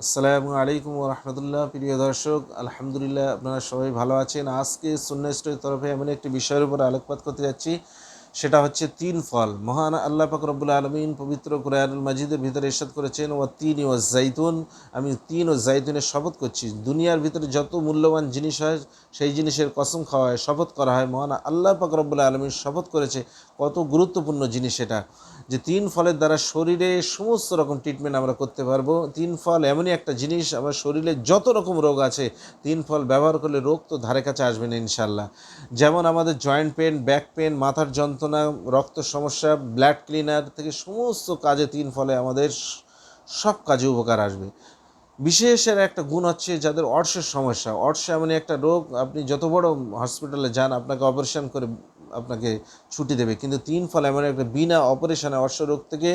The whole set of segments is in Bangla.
আসসালামু আলাইকুম ওয়া রাহমাতুল্লাহ। প্রিয় দর্শক, আলহামদুলিল্লাহ আপনারা সবাই ভালো আছেন। আজকে সুন্নাহ স্টোরির তরফে এমন একটি বিষয়ের উপর আলোকপাত করতে যাচ্ছি, সেটা হচ্ছে তিন ফল। মহান আল্লাহ পাক রব্বুল আলামিন পবিত্র কুরআনুল মাজিদের ভিতরে ইরশাদ করেছেন, ওয়া তিনি ওয়া জাইতুন, আমি তিন ও জাইতুনের শপথ করছি। দুনিয়ার ভিতরে যত মূল্যবান জিনিস হয় সেই জিনিসের কসম খাওয়া হয়, শপথ করা হয়। মহান আল্লাহ পাক রব্বুল আলামিন শপথ করেছে, কত গুরুত্বপূর্ণ জিনিস এটা, যে তিন ফলের দ্বারা শরীরে সমস্ত রকম ট্রিটমেন্ট আমরা করতে পারবো। তিন ফল এমনই একটা জিনিস, আমার শরীরে যত রকম রোগ আছে তিন ফল ব্যবহার করলে রোগ তো ধারে কাছে আসবে না ইনশাল্লাহ। যেমন আমাদের জয়েন্ট পেন, ব্যাক পেন, মাথার যন্ত্রণা, রক্ত সমস্যা, ব্লাড ক্লিনার থেকে সমস্ত কাজে তিন ফলে আমাদের সব কাজে উপকার আসবে। বিশেষের একটা গুণ হচ্ছে যাদের অর্শের সমস্যা। অর্শ এমনই একটা রোগ, আপনি যত বড় হসপিটালে যান আপনাকে অপারেশন করে আপনাকে ছুটি দেবে, কিন্তু তিন ফল এমন একটা বিনা অপারেশনে অর্শ রোগ থেকে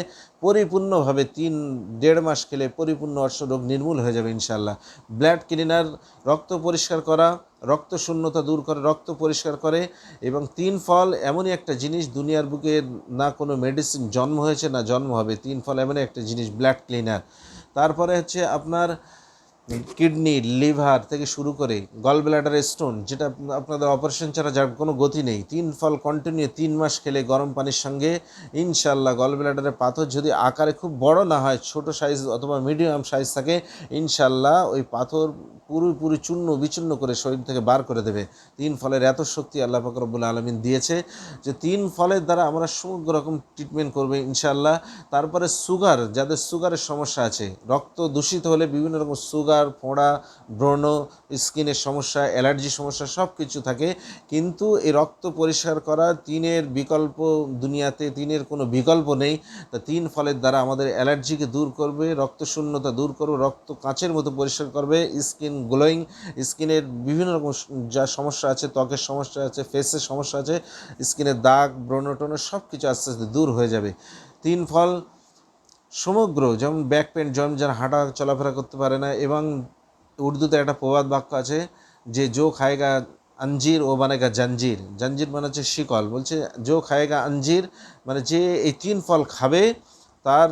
পরিপূর্ণভাবে 3-1.5 মাস খেলে পরিপূর্ণ অর্শ রোগ নির্মূল হয়ে যাবে ইনশাল্লাহ। ব্লাড ক্লিনার, রক্ত পরিষ্কার করা, রক্ত শূন্যতা দূর করে, রক্ত পরিষ্কার করে। এবং তিন ফল এমনই একটা জিনিস, দুনিয়ার বুকে না কোনো মেডিসিন জন্ম হয়েছে না জন্ম হবে। তিন ফল এমনই একটা জিনিস, ব্লাড ক্লিনার। তারপরে হচ্ছে আপনার কিডনি, লিভার থেকে শুরু করে গল ব্লাডার স্টোন, যেটা আপনাদের অপারেশন ছাড়া যার কোনো গতি নেই, তিন ফল কন্টিনিউ 3 মাস খেলে গরম পানির সঙ্গে ইনশাল্লাহ গল ব্লাডারের পাথর যদি আকারে খুব বড় না হয়, ছোট সাইজ অথবা মিডিয়াম সাইজ থাকে, ইনশাল্লাহ ওই পাথর পুরোপুরি চূর্ণ বিচূর্ণ করে শরীর থেকে বার করে দেবে। তিন ফলের এত শক্তি আল্লাহ পাক রব্বুল আলামিন দিয়েছে যে তিন ফলের দ্বারা আমরা সমগ্র রকম ট্রিটমেন্ট করবে ইনশাল্লাহ। তারপরে সুগার, যাদের সুগারের সমস্যা আছে, রক্ত দূষিত হলে বিভিন্ন রকম সুগার, ফোঁড়া, ব্রণ, স্কিনের সমস্যা, অ্যালার্জি সমস্যা সব কিছু থাকে, কিন্তু এই রক্ত পরিষ্কার করা তিনের বিকল্প, দুনিয়াতে তিনের কোনো বিকল্প নেই। তা তিন ফলের দ্বারা আমাদের অ্যালার্জিকে দূর করবে, রক্ত শূন্যতা দূর করবে, রক্ত কাঁচের মতো পরিষ্কার করবে, স্কিন গ্লোয়িং, স্কিনের বিভিন্ন রকম যা সমস্যা আছে, ত্বকের সমস্যা আছে, ফেসের সমস্যা আছে, স্কিনের দাগ, ব্রণ টন সব কিছু আস্তে আস্তে দূর হয়ে যাবে। তিন ফল সমগ্র, যেমন ব্যাক পেন, যেমন যারা হাঁটা চলাফেরা করতে পারে না, এবং উর্দুতে একটা প্রবাদ বাক্য আছে যে জো খায়েগা আঞ্জির ও বানেগা জাঞ্জির। জাঞ্জির মানে হচ্ছে শিকল, বলছে জো খায়েগা আঞ্জির মানে যে এই তিন ফল খাবে তার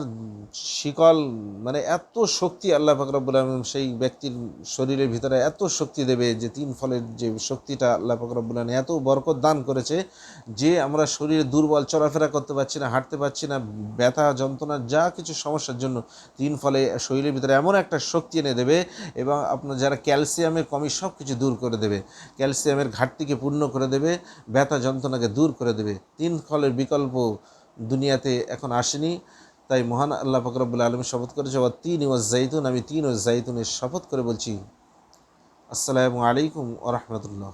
শিকল, মানে এত শক্তি আল্লাহ পাক রব্বুল আলামিন সেই ব্যক্তির শরীরের ভিতরে এত শক্তি দেবে, যে তিন ফলের যে শক্তিটা আল্লাহ পাক রব্বুল আলামিন এত বরকত দান করেছে, যে আমরা শরীরে দুর্বল, চলাফেরা করতে পারছি না, হাঁটতে পারছি না, ব্যথা যন্ত্রণা যা কিছু সমস্যার জন্য তিন ফলে শরীরের ভিতরে এমন একটা শক্তি এনে দেবে, এবং আপনার যারা ক্যালসিয়ামের কমি সব কিছু দূর করে দেবে, ক্যালসিয়ামের ঘাটতিকে পূর্ণ করে দেবে, ব্যথা যন্ত্রণাকে দূর করে দেবে। তিন ফলের বিকল্প দুনিয়াতে এখন আসেনি। তাই মহান আল্লাহ পাক রব্বুল আলামিন শপথ করেছে, ওয়া তিন ওয়া জাইতুন, আমি তিন ও জাইতুনের শপথ করে বলছি। আসসালামু আলাইকুম ওয়া রাহমাতুল্লাহ।